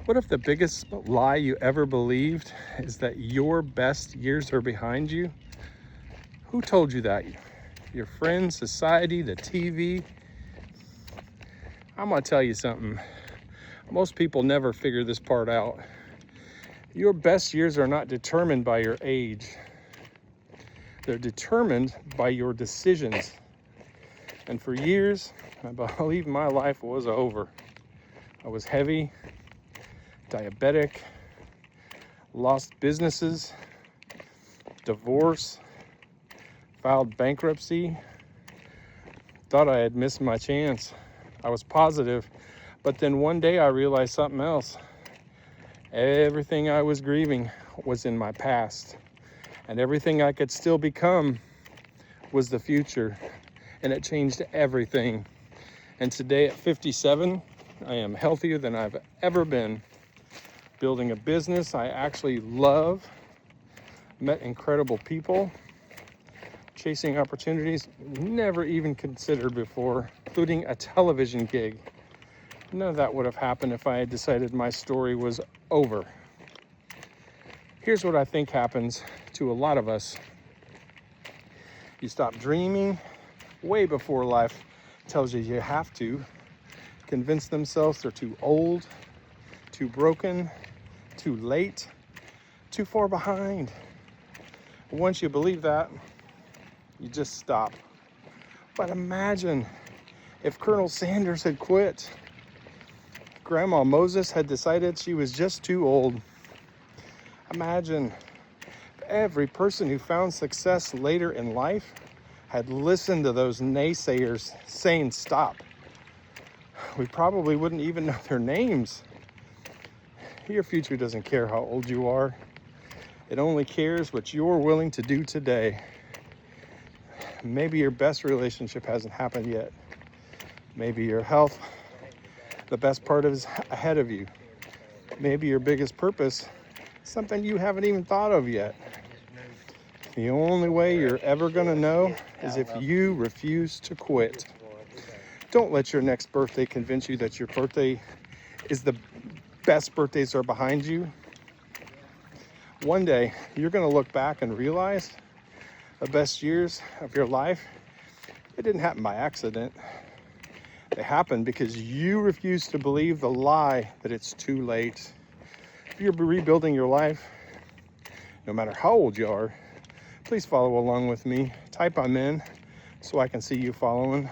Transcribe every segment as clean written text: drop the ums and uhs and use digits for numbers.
What if the biggest lie you ever believed is that your best years are behind you? Who told you that? Your friends, society, the TV? I'm gonna tell you something. Most people never figure this part out. Your best years are not determined by your age. They're determined by your decisions. And for years, I believe my life was over. I was heavy, diabetic, lost businesses, divorce, filed bankruptcy, thought I had missed my chance. I was positive, but then one day I realized something else. Everything I was grieving was in my past, and everything I could still become was the future, and it changed everything. And today at 57, I am healthier than I've ever been, building a business I actually love, met incredible people, chasing opportunities never even considered before, including a television gig. None of that would have happened if I had decided my story was over. Here's what I think happens to a lot of us. You stop dreaming way before life tells you you have to, convince themselves they're too old, too broken, too late, too far behind. Once you believe that, you just stop. But imagine if Colonel Sanders had quit. Grandma Moses had decided she was just too old. Imagine if every person who found success later in life had listened to those naysayers saying stop. We probably wouldn't even know their names. Your future doesn't care how old you are. It only cares what you're willing to do today. Maybe your best relationship hasn't happened yet. Maybe your health, the best part is ahead of you. Maybe your biggest purpose, something you haven't even thought of yet. The only way you're ever gonna know is if you refuse to quit. Don't let your next birthday convince you that your birthday is the best birthdays are behind you. One day, you're gonna look back and realize the best years of your life, it didn't happen by accident. They happened because you refused to believe the lie that it's too late. If you're rebuilding your life, no matter how old you are, please follow along with me. Type I'm in so I can see you following.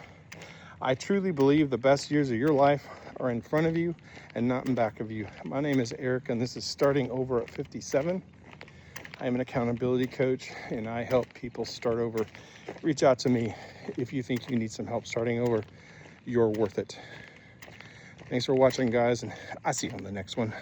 I truly believe the best years of your life are in front of you and not in back of you. My name is Eric, and this is Starting Over at 57. I am an accountability coach, and I help people start over. Reach out to me if you think you need some help starting over. You're worth it. Thanks for watching, guys, and I'll see you on the next one.